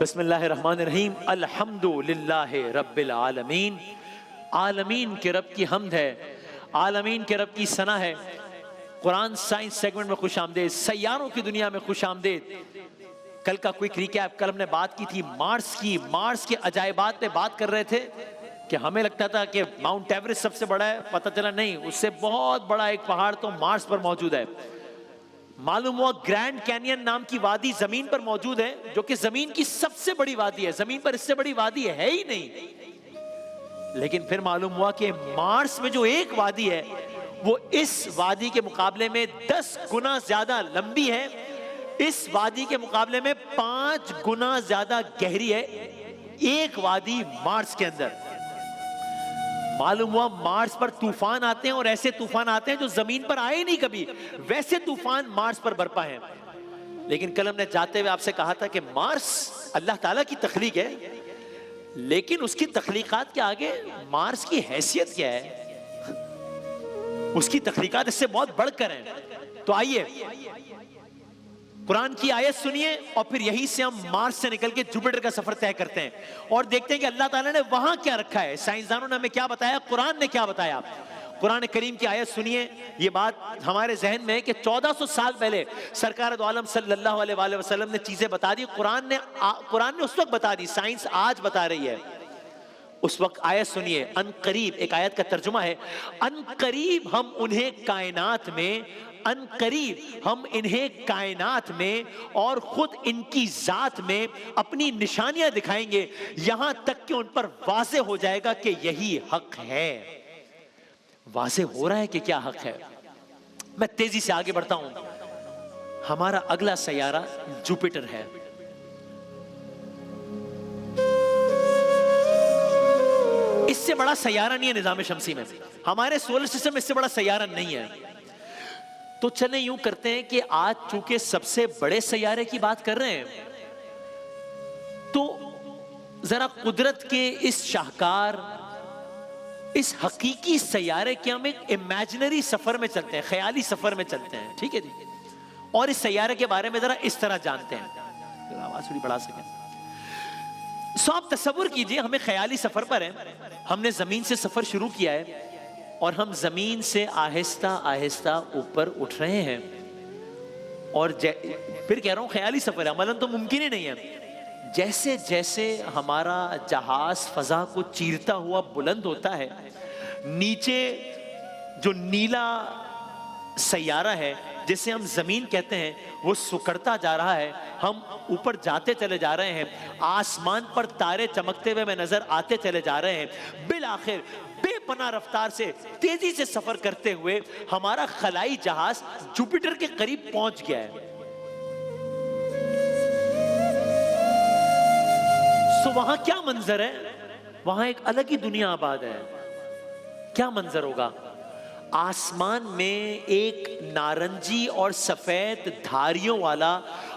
बिस्मिल्लाहिर्रहमानिर्रहीम। अल्हम्दुलिल्लाहि रब्बिल आलमीन। आलमीन के रब की हमद है, आलमीन के रब की सना है। कुरान साइंस सेगमेंट में खुश आमदेद, सैयारों की दुनिया में खुश आमदेद। कल का क्विक रिकैप, कल हमने बात की थी मार्स की। मार्स के अजायबात पे बात कर रहे थे कि हमें लगता था कि माउंट एवरेस्ट सबसे बड़ा है, पता चला नहीं, उससे बहुत बड़ा एक पहाड़ तो मार्स पर मौजूद है। मालूम हुआ ग्रैंड कैनियन नाम की वादी जमीन पर मौजूद है, जो कि जमीन की सबसे बड़ी वादी है। जमीन पर इससे बड़ी वादी है ही नहीं। लेकिन फिर मालूम हुआ कि मार्स में जो एक वादी है वो इस वादी के मुकाबले में 10 गुना ज्यादा लंबी है, इस वादी के मुकाबले में 5 गुना ज्यादा गहरी है। एक वादी मार्स के अंदर। मालूम हुआ मार्स पर तूफान आते हैं, और ऐसे तूफान आते हैं जो जमीन पर आए नहीं कभी। वैसे तूफान मार्स पर बरपा है। लेकिन कल हमने जाते हुए आपसे कहा था कि मार्स अल्लाह ताला की तख्लीक है, लेकिन उसकी तख्लीकात के आगे मार्स की हैसियत क्या है? उसकी तख्लीकात इससे बहुत बढ़कर हैं। तो आइए कुरान की आयत सुनिए और फिर यहीं से हम मार्स से निकल के जुपिटर का सफर तय करते हैं और देखते हैं कि अल्लाह ताला ने वहां क्या रखा है, साइंसदानों ने हमें क्या बताया, कुरान ने क्या बताया। कुरान करीम की आयत सुनिए। ये बात हमारे जहन में है कि 1400 साल पहले सरकार दो आलम सल्लल्लाहु अलैहि वसल्लम ने चीजें बता दी। कुरान ने उस वक्त बता दी, साइंस आज बता रही है। उस वक्त आयत सुनिए। अनकरीब, एक आयत का तर्जुमा है, अनकरीब हम उन्हें कायनात में, अनकरीब हम इन्हें कायनात में और खुद इनकी जात में अपनी निशानियां दिखाएंगे, यहां तक कि उन पर वाज़े हो जाएगा कि यही हक है। वाज़े हो रहा है कि क्या हक है। मैं तेजी से आगे बढ़ता हूं। हमारा अगला सैयारा जुपिटर है। इससे बड़ा सैयारा नहीं है निजाम शमसी में, हमारे सोलर सिस्टम में इससे बड़ा सैयारा नहीं है। तो चले यूं करते हैं कि आज चूंकि सबसे बड़े सैयारे की बात कर रहे हैं, तो जरा कुदरत के इस शाहकार, इस हकीकी सैयारे के हम एक इमेजिनरी सफर में चलते हैं, ख्याली सफर में चलते हैं, ठीक है जी। और इस सैयारे के बारे में जरा इस तरह जानते हैं। आवाज थोड़ी बढ़ा सकें। सो आप तसव्वुर कीजिए, हमें ख्याली सफर पर है, हमने जमीन से सफर शुरू किया है और हम जमीन से आहिस्ता आहिस्ता ऊपर उठ रहे हैं। और फिर कह रहा हूं ख्याली सफर है, अमलन तो मुमकिन ही नहीं है। जैसे जैसे हमारा जहाज फजा को चीरता हुआ बुलंद होता है, नीचे जो नीला सैयारा है जिसे हम जमीन कहते हैं, वो सुकड़ता जा रहा है। हम ऊपर जाते चले जा रहे हैं, आसमान पर तारे चमकते हुए में नजर आते चले जा रहे हैं। बिल आखिर बेपनाह रफ्तार से तेजी से सफर करते हुए हमारा खलाई जहाज जुपिटर के करीब पहुंच गया है। सो वहां क्या मंजर है? वहां एक अलग ही दुनिया आबाद है। क्या मंजर होगा? आसमान में एक नारंगी और सफेद धारियों वाला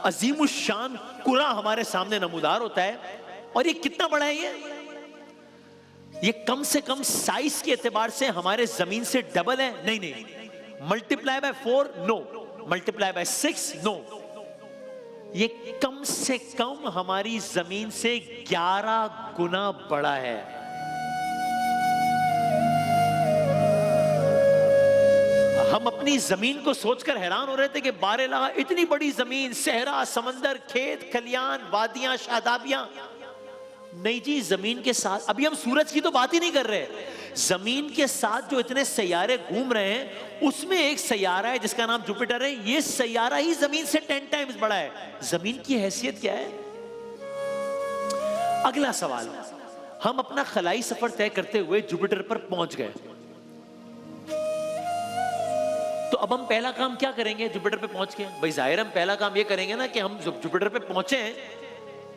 अजीमुशान कुरा हमारे सामने नमूदार होता है। और ये कितना बड़ा है? ये कम से कम साइज के एतबार से हमारे जमीन से डबल है। नहीं नहीं, multiply by 4 no, multiply by 6 no. ये कम से कम हमारी जमीन से 11 गुना बड़ा है। हम अपनी जमीन को सोचकर हैरान हो रहे थे कि बारेला इतनी बड़ी जमीन, सहरा, समंदर, खेत खलियान, वादियां, शादाबियां। नहीं जी, जमीन के साथ अभी हम सूरज की तो बात ही नहीं कर रहे। जमीन के साथ जो इतने सैयारे घूम रहे हैं, उसमें एक सैयारा है जिसका नाम जुपिटर है। ये सैयारा ही जमीन से 10 टाइम्स बड़ा है। जमीन की हैसियत क्या है? अगला सवाल, हम अपना खलाई सफर तय करते हुए जुपिटर पर पहुंच गए, तो अब हम पहला काम क्या करेंगे? जुपिटर पे पहुंच के भाई जाहिर हम पहला काम ये करेंगे ना कि हम जुपिटर पे पहुंचे हैं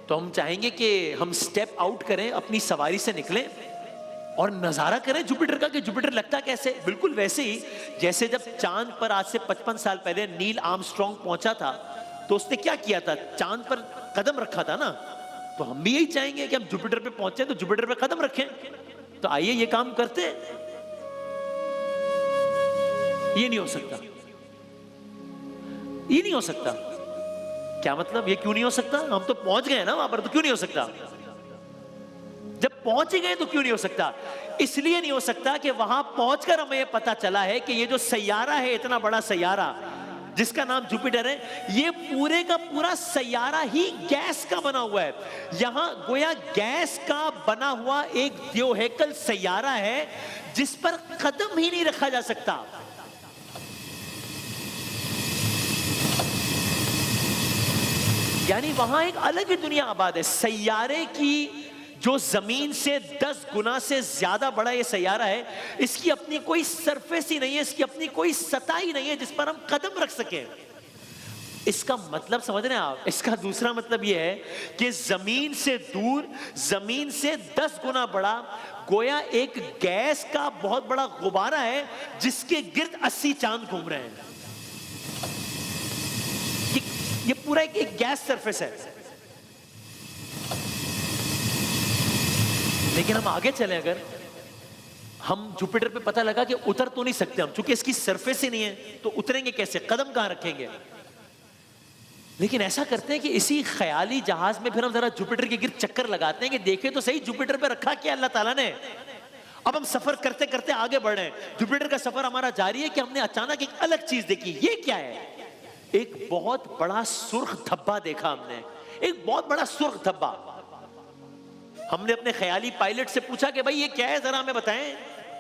तो हम चाहेंगे कि हम स्टेप आउट करें, अपनी सवारी से निकलें और नजारा करें जुपिटर का कि जुपिटर लगता कैसे। बिल्कुल वैसे ही जैसे जब चांद पर आज से 55 साल पहले नील आर्मस्ट्रांग पहुंचा था, तो उसने क्या किया था? चांद पर कदम रखा था ना। तो हम भी यही चाहेंगे कि हम जुपिटर पे पहुंचे तो जुपिटर पे कदम रखें। तो आइए ये काम करते हैं। ये नहीं हो सकता, ये नहीं हो सकता। क्या मतलब, ये क्यों नहीं हो सकता? हम तो पहुंच गए ना वहां पर, तो क्यों नहीं हो सकता? जब पहुंच ही गए तो क्यों नहीं हो सकता? इसलिए नहीं हो सकता कि वहां पहुंचकर हमें यह पता चला है कि ये जो सैयारा है, इतना बड़ा सैयारा जिसका नाम जुपिटर है, ये पूरे का पूरा सैयारा ही गैस का बना हुआ है। यहां गोया गैस का बना हुआ एक द्योहेकल सैयारा है जिस पर कदम ही नहीं रखा जा सकता। यानी वहां एक अलग ही दुनिया आबाद है। सैयारे की जो जमीन से 10 गुना से ज्यादा बड़ा ये सैयारा है, इसकी अपनी कोई सरफेस ही नहीं है, इसकी अपनी कोई सतह ही नहीं है जिस पर हम कदम रख सकें। इसका मतलब समझ रहे हैं आप? इसका दूसरा मतलब यह है कि जमीन से दूर, जमीन से 10 गुना बड़ा, गोया एक गैस का बहुत बड़ा गुब्बारा है जिसके गिर्द 80 चांद घूम रहे हैं। ये पूरा एक गैस सरफेस है। लेकिन हम आगे चले, अगर हम जुपिटर पे पता लगा कि उतर तो नहीं सकते हम, क्योंकि इसकी सरफेस ही नहीं है, तो उतरेंगे कैसे? कदम कहां रखेंगे? लेकिन ऐसा करते हैं कि इसी ख्याली जहाज में फिर हम जरा जुपिटर के गिर्द चक्कर लगाते हैं कि देखें तो सही जुपिटर पे रखा क्या अल्लाह ताला ने। अब हम सफर करते करते आगे बढ़ रहे हैं, जुपिटर का सफर हमारा जारी है कि हमने अचानक एक अलग चीज देखी। ये क्या है? एक बहुत बड़ा सुर्ख धब्बा देखा हमने, एक बहुत बड़ा सुर्ख धब्बा। हमने अपने ख्याली पायलट से पूछा कि भाई ये क्या है, जरा हमें बताएं,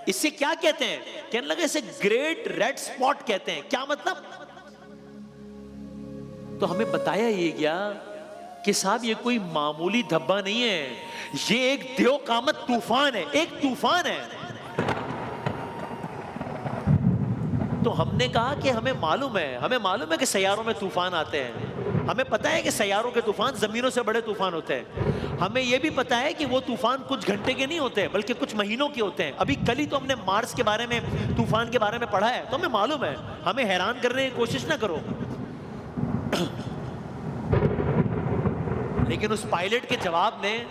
इससे क्या कहते हैं? कहने लगे इसे ग्रेट रेड स्पॉट कहते हैं। क्या मतलब? तो हमें बताया ये गया कि साहब ये कोई मामूली धब्बा नहीं है, ये एक द्योकामत तूफान है, एक तूफान है। तो हमने कहा कि हमें मालूम है कि सैयारों में तूफान आते हैं, हमें पता है कि सैयारों के तूफान जमीनों से बड़े तूफान होते हैं, हमें यह भी पता है कि वो तूफान कुछ घंटे के नहीं होते बल्कि कुछ महीनों के होते हैं। अभी कल ही तो हमने मार्स के बारे में, तूफान के बारे में पढ़ा है, तो हमें मालूम है। हमें हैरान करने की कोशिश ना करो। लेकिन उस पायलट के जवाब ने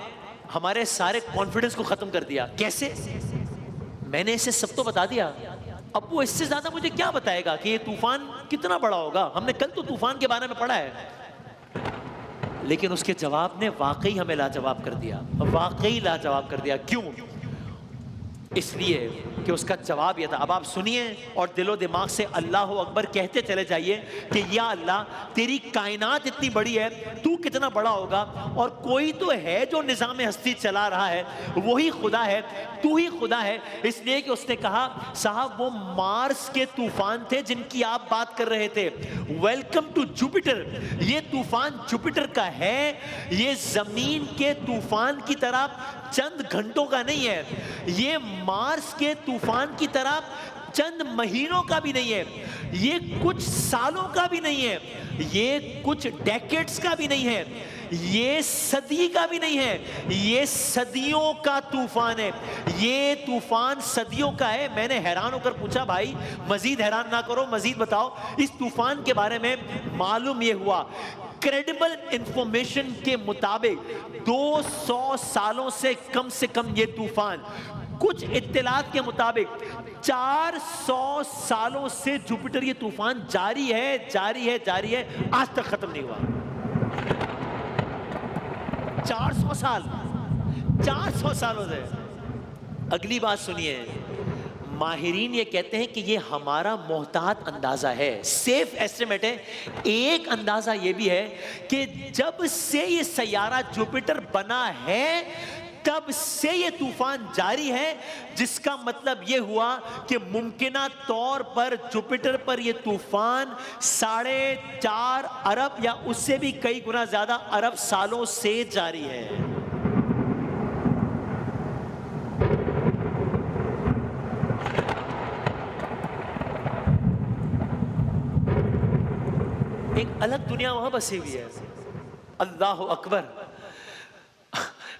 हमारे सारे कॉन्फिडेंस को खत्म कर दिया। कैसे? मैंने इसे सब तो बता दिया, अब वो इससे ज्यादा मुझे क्या बताएगा कि ये तूफान कितना बड़ा होगा? हमने कल तो तूफान के बारे में पढ़ा है। लेकिन उसके जवाब ने वाकई हमें लाजवाब कर दिया, वाकई लाजवाब कर दिया। क्यों? इसलिए कि उसका जवाब यह था। अब आप सुनिए और दिलो दिमाग से अल्लाह अकबर कहते चले जाइए कि या अल्लाह, तेरी कायनात इतनी बड़ी है, तू कितना बड़ा होगा, और कोई तो है जो निज़ाम हस्ती चला रहा है, वही खुदा है, तू ही खुदा है। इसलिए कि उसने कहा साहब वो मार्स के तूफान थे जिनकी आप बात कर रहे थे, वेलकम टू जुपिटर। ये तूफान जुपिटर का है, ये जमीन के तूफान की तरह चंद घंटों का नहीं है, ये मार्स के तूफान की तरह चंद महीनों का भी नहीं है, ये कुछ सालों का भी नहीं है, ये कुछ डेकेड्स का भी नहीं है, ये सदी का भी नहीं है, ये सदियों का तूफान है। ये तूफान सदियों का है। मैंने हैरान होकर पूछा, भाई मजीद हैरान ना करो, मजीद बताओ इस तूफान के बारे में। मालूम ये हुआ, क्रेडिबल इंफॉर्मेशन के मुताबिक 200 सालों से कम ये तूफान, कुछ इत्तलात के मुताबिक 400 सालों से जुपिटर ये तूफान जारी है, आज तक खत्म नहीं हुआ। 400 सालों से। अगली बात सुनिए, माहिरीन ये कहते हैं कि ये हमारा मोहतात अंदाजा है, सेफ एस्टिमेट है। एक अंदाजा ये भी है कि जब से ये सैयारा जुपिटर बना है तब से ये तूफान जारी है, जिसका मतलब ये हुआ कि मुमकिना तौर पर जुपिटर पर ये तूफान 4.5 अरब या उससे भी कई गुना ज्यादा अरब सालों से जारी है। एक अलग दुनिया वहां बसी हुई है। अल्लाह अकबर।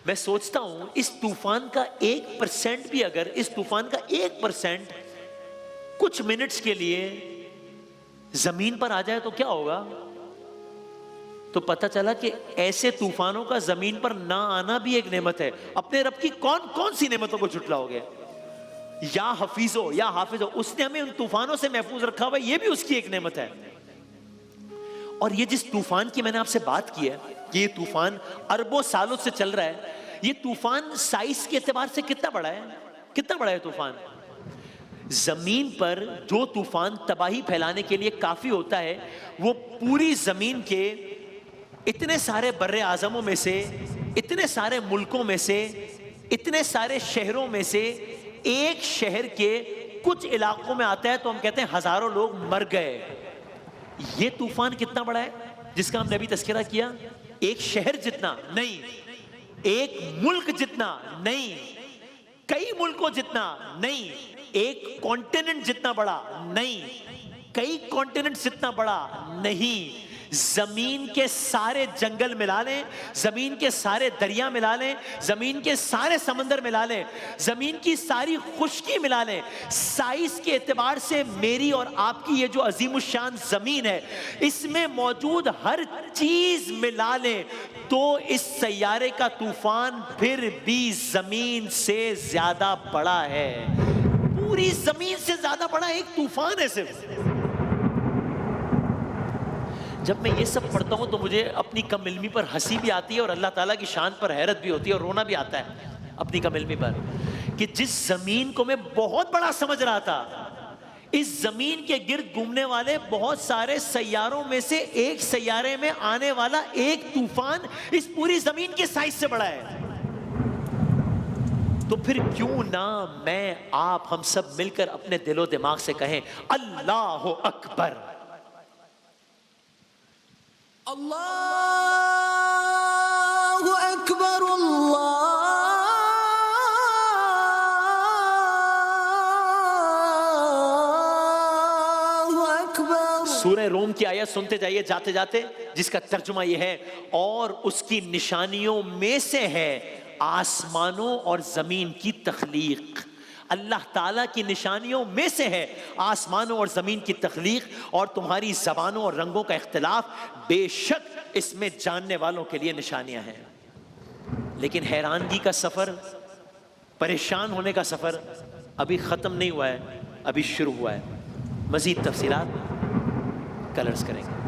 मैं सोचता हूं इस तूफान का 1% भी, अगर इस तूफान का 1% कुछ मिनट्स के लिए जमीन पर आ जाए तो क्या होगा? तो पता चला कि ऐसे तूफानों का जमीन पर ना आना भी एक नेमत है। अपने रब की कौन कौन सी नेमतों को झुटलाओगे? या हफीजो, उसने हमें उन तूफानों से महफूज रखा हुआ, यह भी उसकी एक नेमत है। और ये जिस तूफान की मैंने आपसे बात की है कि ये तूफान अरबों सालों से चल रहा है, ये तूफान साइज के एतबार से कितना बड़ा है? कितना बड़ा है तूफान? जमीन पर जो तूफान तबाही फैलाने के लिए काफी होता है, वो पूरी जमीन के इतने सारे बर्रे आजमों में से, इतने सारे मुल्कों में से, इतने सारे शहरों में से एक शहर के कुछ इलाकों में आता है तो हम कहते हैं हजारों लोग मर गए। ये तूफान कितना बड़ा है जिसका हमने अभी तज़किरा किया? एक शहर जितना नहीं, एक मुल्क जितना नहीं, कई मुल्कों जितना नहीं, एक कॉन्टिनेंट जितना बड़ा नहीं, कई कॉन्टिनेंट जितना बड़ा नहीं। जमीन के सारे जंगल मिला लें, जमीन के सारे दरिया मिला लें, जमीन के सारे समंदर मिला लें, जमीन की सारी खुश्की मिला लें, साइज के एतबार से मेरी और आपकी ये जो अजीमुशान जमीन है, इसमें मौजूद हर चीज मिला लें तो इस सैयारे का तूफान फिर भी जमीन से ज्यादा बड़ा है। पूरी जमीन से ज्यादा बड़ा एक तूफान है सिर्फ। जब मैं ये सब पढ़ता हूं तो मुझे अपनी कम इल्मी पर हंसी भी आती है और अल्लाह ताला की शान पर हैरत भी होती है और रोना भी आता है अपनी कम इल्मी पर कि जिस जमीन को मैं बहुत बड़ा समझ रहा था, इस जमीन के गिर्द घूमने वाले बहुत सारे सैयारों में से एक सैयारे में आने वाला एक तूफान इस पूरी जमीन के साइज से बड़ा है। तो फिर क्यों ना मैं, आप, हम सब मिलकर अपने दिलो दिमाग से कहें अल्लाह अकबर, अल्लाहु अकबर, अल्लाहु अकबर। सूरह रोम की आयत सुनते जाइए जाते जाते, जिसका तर्जुमा यह है और उसकी निशानियों में से है आसमानों और जमीन की तख्लीक। अल्लाह ताला की निशानियों में से है आसमानों और जमीन की तख्लीक और तुम्हारी जबानों और रंगों का इख्तिलाफ। बेशक इसमें जानने वालों के लिए निशानियां हैं, लेकिन हैरानगी का सफर, परेशान होने का सफर अभी खत्म नहीं हुआ है, अभी शुरू हुआ है। मजीद तफसीलात कल अर्ज़ करेंगे।